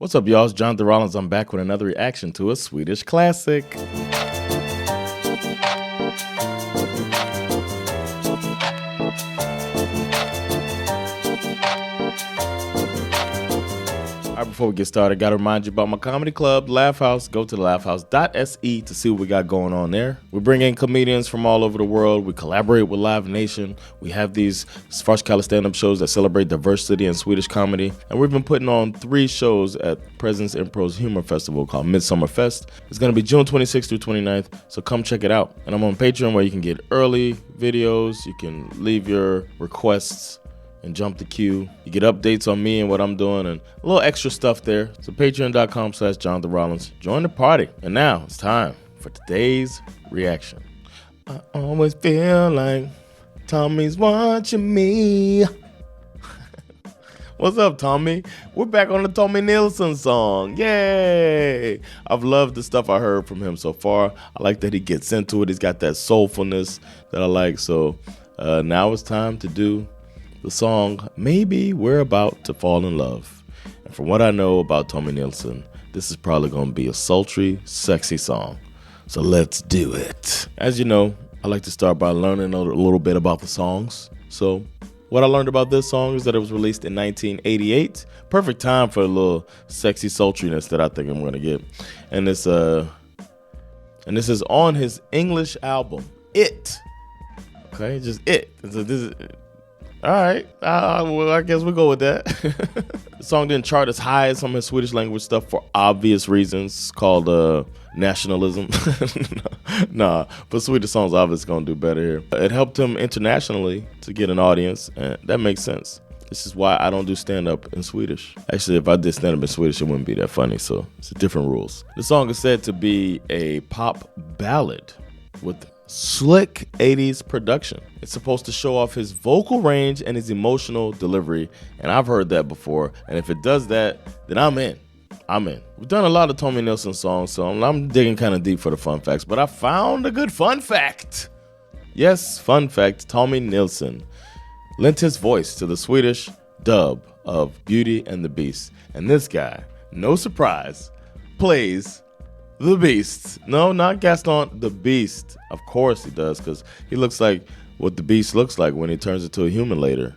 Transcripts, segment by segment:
What's up, y'all? It's Jonathan Rollins. I'm back with another reaction to a Swedish classic. All right, before we get started, got to remind you about my comedy club, Laugh House. Go to laughhouse.se to see what we got going on there. We bring in comedians from all over the world. We collaborate with Live Nation. We have these Svenska stand-up shows that celebrate diversity in Swedish comedy. And we've been putting on 3 shows at Presence Impro's Humor Festival called Midsummer Fest. It's going to be June 26th through 29th, so come check it out. And I'm on Patreon where you can get early videos. You can leave your requests and jump the queue. You get updates on me and what I'm doing and a little extra stuff there. So patreon.com/Jonathan Rollins. Join the party. And now it's time for today's reaction. I always feel like Tommy's watching me. What's up, Tommy? We're back on the Tommy Nilsson song. Yay! I've loved the stuff I heard from him so far. I like that he gets into it. He's got that soulfulness that I like. So now it's time to do the song, Maybe We're About to Fall in Love. And from what I know about Tommy Nilsson, this is probably going to be a sultry, sexy song. So let's do it. As you know, I like to start by learning a little bit about the songs. So what I learned about this song is that it was released in 1988. Perfect time for a little sexy sultriness that I think I'm going to get. And this is on his English album, It. Okay, just It. So this is... All right, well, I guess we'll go with that. The song didn't chart as high as some of his Swedish language stuff for obvious reasons, called nationalism. Nah, but Swedish songs obviously gonna do better here. It helped him internationally to get an audience, and that makes sense. This is why I don't do stand-up in Swedish. Actually, if I did stand-up in Swedish, it wouldn't be that funny, so it's different rules. The song is said to be a pop ballad with slick 80s production. It's supposed to show off his vocal range and his emotional delivery, and I've heard that before, and if it does that, then I'm in. We've done a lot of Tommy Nilsson songs, so I'm digging kind of deep for the fun facts, but I found a good fun fact. Yes, fun fact, Tommy Nilsson lent his voice to the Swedish dub of Beauty and the Beast, and this guy, no surprise, plays the Beast. No, not Gaston, the Beast. Of course he does, because he looks like what the Beast looks like when he turns into a human later.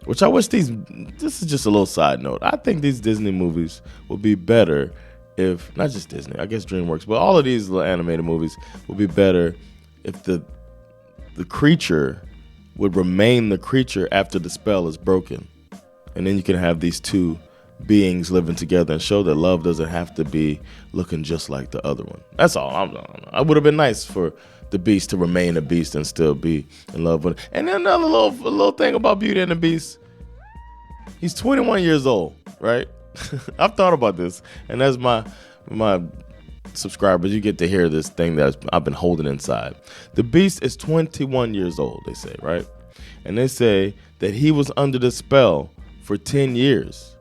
Which I wish this is just a little side note. I think these Disney movies would be better if, not just Disney, I guess DreamWorks, but all of these little animated movies would be better if the creature would remain the creature after the spell is broken. And then you can have these two beings living together and show that love doesn't have to be looking just like the other one. That's all. I would have been nice for the Beast to remain a beast and still be in love with it. And then another little thing about Beauty and the Beast. He's 21 years old, right? I've thought about this, and as my subscribers, you get to hear this thing that I've been holding inside. The Beast is 21 years old, they say, right? And they say that he was under the spell for 10 years.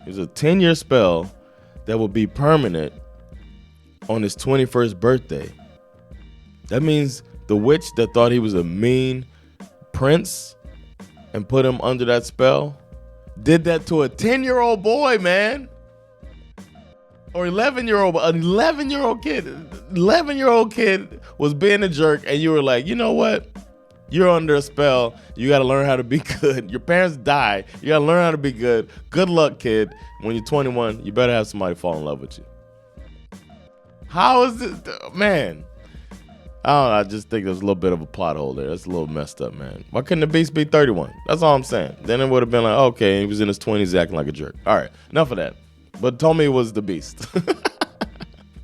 It's a 10-year spell that will be permanent on his 21st birthday. That means the witch that thought he was a mean prince and put him under that spell did that to a 10-year-old boy, man. Or 11-year-old, an 11-year-old kid. 11-year-old kid was being a jerk, and you were like, you know what? You're under a spell. You got to learn how to be good. Your parents die. You got to learn how to be good. Good luck, kid. When you're 21, you better have somebody fall in love with you. How is this? Man. I don't know. I just think there's a little bit of a plot hole there. That's a little messed up, man. Why couldn't the Beast be 31? That's all I'm saying. Then it would have been like, okay, he was in his 20s acting like a jerk. All right, enough of that. But Tommy was the Beast.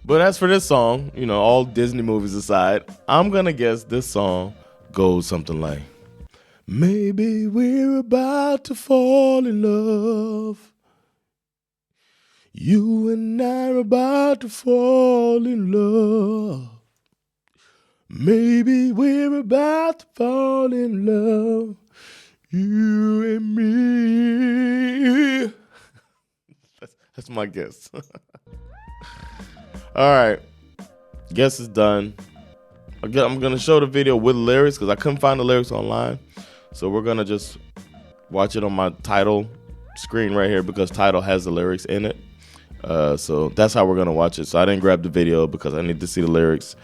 But as for this song, you know, all Disney movies aside, I'm going to guess this song goes something like, maybe we're about to fall in love. You and I are about to fall in love. Maybe we're about to fall in love. You and me. That's my guess. All right. Guess is done. I'm going to show the video with lyrics because I couldn't find the lyrics online. So we're going to just watch it on my Tidal screen right here because Tidal has the lyrics in it. So that's how we're gonna watch it. So I didn't grab the video because I need to see the lyrics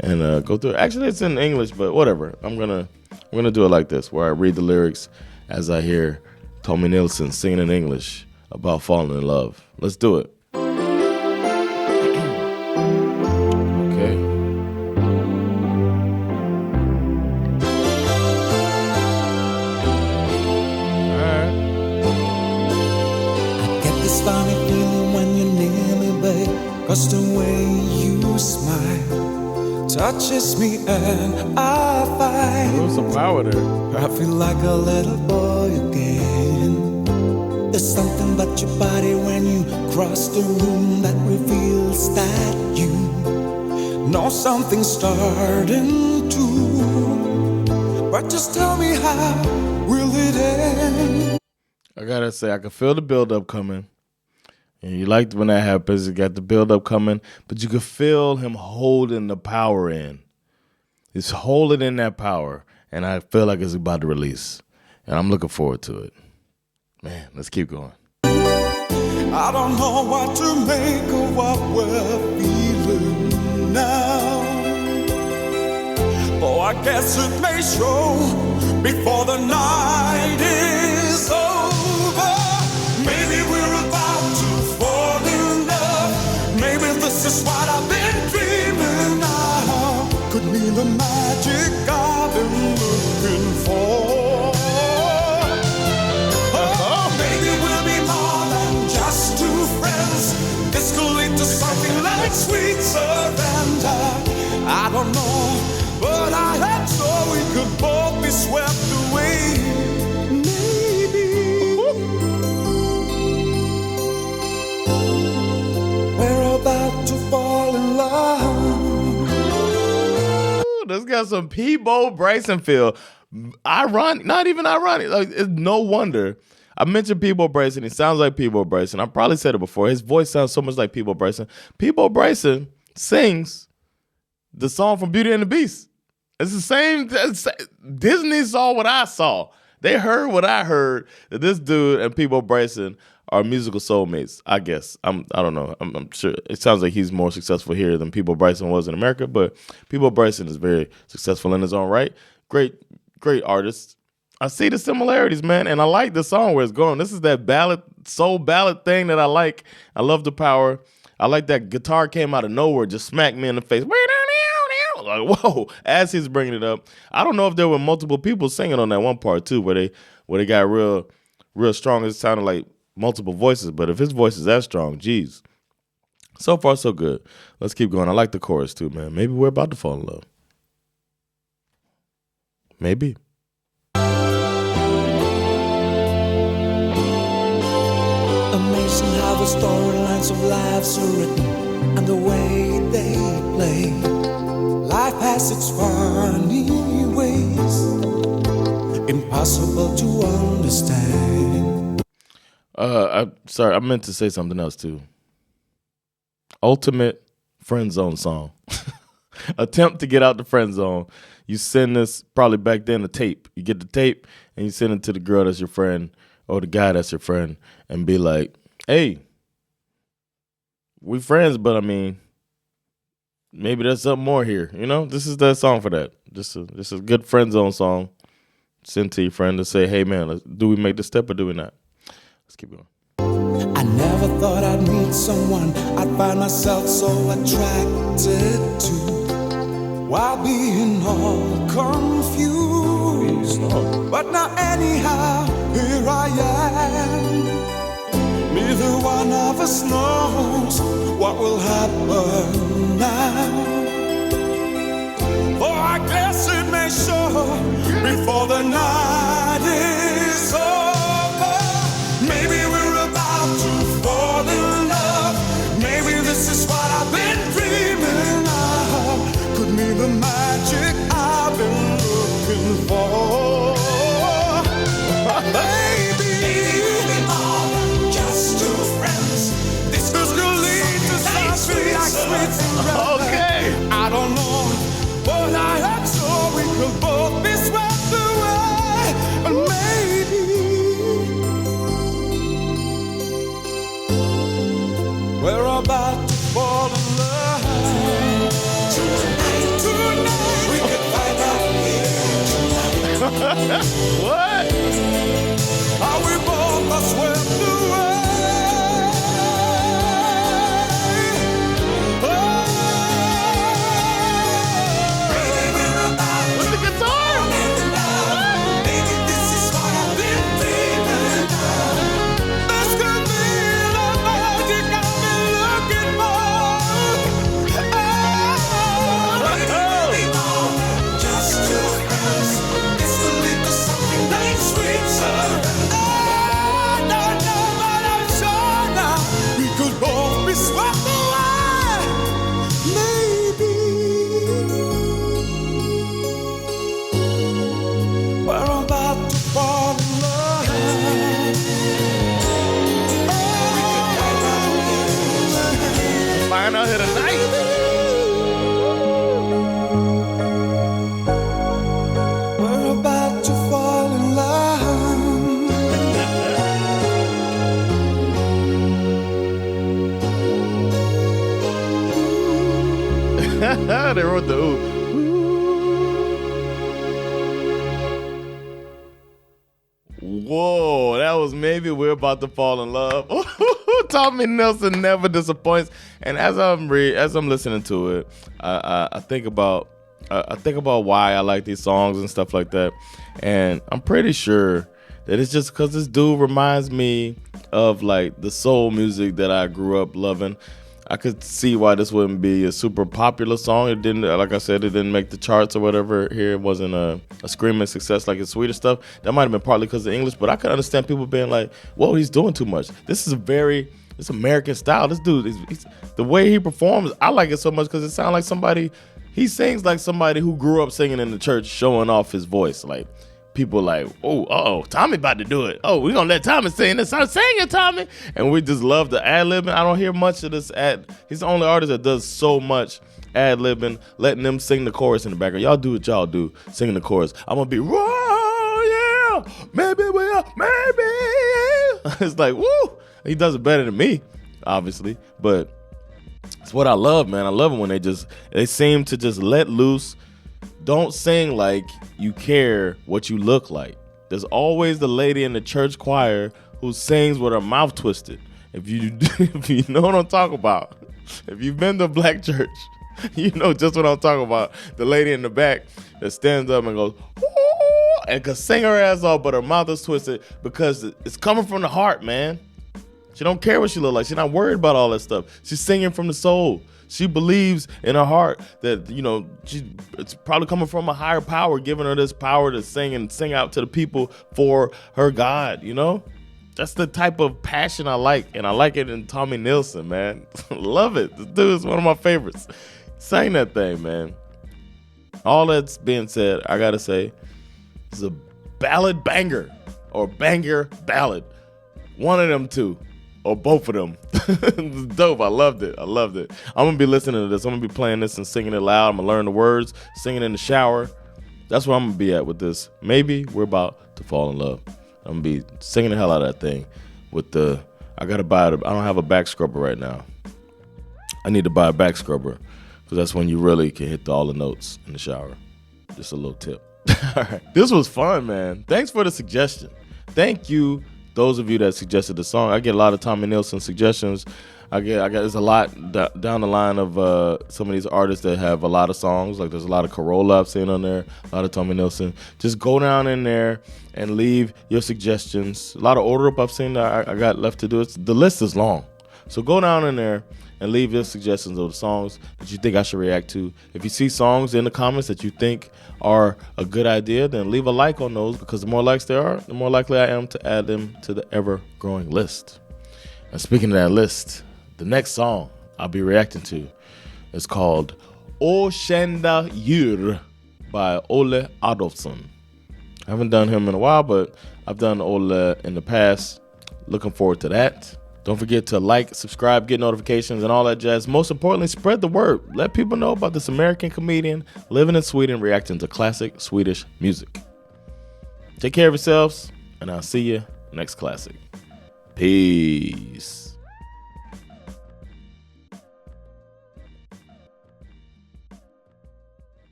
and go through it. Actually, it's in English, but whatever. We're gonna do it like this, where I read the lyrics as I hear Tommy Nilsson singing in English about falling in love. Let's do it. Okay. Alright. I get this funny feeling when you're near me, babe. 'Cause the way you smile touches me and I find There's some power there. I feel like a little boy again. There's something about your body when you cross the room that reveals that you know something's starting to. But just tell me, how will it end? I gotta say, I can feel the build-up coming. And you liked when that happens. You got the build-up coming, but you can feel him holding the power in. He's holding in that power, and I feel like it's about to release. And I'm looking forward to it. Man, let's keep going. I don't know what to make of what we're feeling now. Oh, I guess it may show before the night is over. Maybe we're about to fall in love. Maybe this is what I've been dreaming of. Could be the magic I've been looking for. This could lead to something like sweet surrender. I don't know, but I hope so. We could both be swept away. Maybe we're about to fall in love. Ooh, this got some Peabo Bryson feel. Ironic, not even ironic. Like, it's no wonder. I mentioned Peabo Bryson. He sounds like Peabo Bryson. I probably said it before. His voice sounds so much like Peabo Bryson. Peabo Bryson sings the song from Beauty and the Beast. It's the same. Disney saw what I saw. They heard what I heard. That this dude and Peabo Bryson are musical soulmates. I guess. I don't know. I'm sure. It sounds like he's more successful here than Peabo Bryson was in America. But Peabo Bryson is very successful in his own right. Great artist. I see the similarities, man, and I like the song where it's going. This is that ballad, soul ballad thing that I like. I love the power. I like that guitar came out of nowhere, just smacked me in the face. Like, whoa, as he's bringing it up. I don't know if there were multiple people singing on that one part too, where they got real strong. It sounded like multiple voices, but if his voice is that strong, geez. So far, so good. Let's keep going. I like the chorus too, man. Maybe we're about to fall in love. Maybe. Amazing how the storylines of lives are written and the way they play. Life has its funny ways, impossible to understand. Sorry, I meant to say something else too. Ultimate friend zone song. Attempt to get out the friend zone. You send this, probably back then, a tape. You get the tape and you send it to the girl that's your friend or the guy that's your friend and be like, hey, we friends, but I mean, maybe there's something more here. You know, this is the song for that. This is a good friend zone song. Send to your friend to say, hey, man, do we make the step or do we not? Let's keep going. I never thought I'd meet someone I'd find myself so attracted to, while being all confused. But now anyhow, here I am. Neither one of us knows what will happen now. For I guess it may show before the night is over. Maybe we're about to fall in love. Maybe this is what I've been dreaming of. Could mean the magic I've been looking for. Maybe we're more than just two friends. This could lead to something like sweet surrender. Okay. I don't know, but I hope so. We could both be swept away. We're about to fall in love. Tonight, we can find out here. What? Are we both are swept away? With the guitar? Baby, this is what I've been dreaming of. This could be the magic I've been looking for. Just two friends. It's the leap of something like sweet surrender. Don't know, but I'm sure now we could both be swept away. Maybe we're about to fall in love. Find out here tonight. We're about to fall in love. They wrote the ooh. Whoa, that was Maybe We're About to Fall in Love. Tommy Nilsson never disappoints. And as I'm listening to it, I think about why I like these songs and stuff like that. And I'm pretty sure that it's just because this dude reminds me of like the soul music that I grew up loving. I could see why this wouldn't be a super popular song. It didn't, like I said, it didn't make the charts or whatever here. It wasn't a screaming success like his Swedish stuff. That might have been partly because of English, but I could understand people being like, whoa, he's doing too much. This is it's American style. This dude, he's the way he performs, I like it so much because it sounds like he sings like somebody who grew up singing in the church, showing off his voice. Like, people like, Tommy about to do it. Oh, we're going to let Tommy sing this. I'm singing, Tommy. And we just love the ad-libbing. I don't hear much of this He's the only artist that does so much ad-libbing, letting them sing the chorus in the background. Y'all do what y'all do, singing the chorus. I'm going to be, whoa, yeah, maybe we'll, maybe. It's like, woo. He does it better than me, obviously. But it's what I love, man. I love it when they seem to just let loose. Don't sing like you care what you look like. There's always the lady in the church choir who sings with her mouth twisted. If you know what I'm talking about, if you've been to a black church, you know just what I'm talking about. The lady in the back that stands up and goes, ooh, and can sing her ass off, but her mouth is twisted because it's coming from the heart, man. She don't care what she look like. She's not worried about all that stuff. She's singing from the soul. She believes in her heart that, it's probably coming from a higher power, giving her this power to sing and sing out to the people for her God, That's the type of passion I like, and I like it in Tommy Nilsson, man. Love it. This dude is one of my favorites. Sing that thing, man. All that's being said, I gotta say, it's a ballad banger, or banger ballad. One of them two. Or both of them. It's dope. I loved it. I'm going to be listening to this. I'm going to be playing this and singing it loud. I'm going to learn the words, singing in the shower. That's where I'm going to be at with this. Maybe We're About to Fall in Love. I'm going to be singing the hell out of that thing with I got to buy it. I don't have a back scrubber right now. I need to buy a back scrubber because that's when you really can hit all the notes in the shower. Just a little tip. All right. This was fun, man. Thanks for the suggestion. Thank you. Those of you that suggested the song. I get a lot of Tommy Nilsson suggestions. There's a lot down the line of some of these artists that have a lot of songs. Like there's a lot of Corolla I've seen on there, a lot of Tommy Nilsson. Just go down in there and leave your suggestions. A lot of order up I've seen that I got left to do. The list is long. So go down in there and leave your suggestions of the songs that you think I should react to. If you see songs in the comments that you think are a good idea, then leave a like on those, because the more likes there are, the more likely I am to add them to the ever-growing list. And speaking of that list, the next song I'll be reacting to is called Okända djur by Ole Adolphson. I haven't done him in a while, but I've done Ole in the past. Looking forward to that. Don't forget to like, subscribe, get notifications, and all that jazz. Most importantly, spread the word. Let people know about this American comedian living in Sweden, reacting to classic Swedish music. Take care of yourselves, and I'll see you next classic. Peace.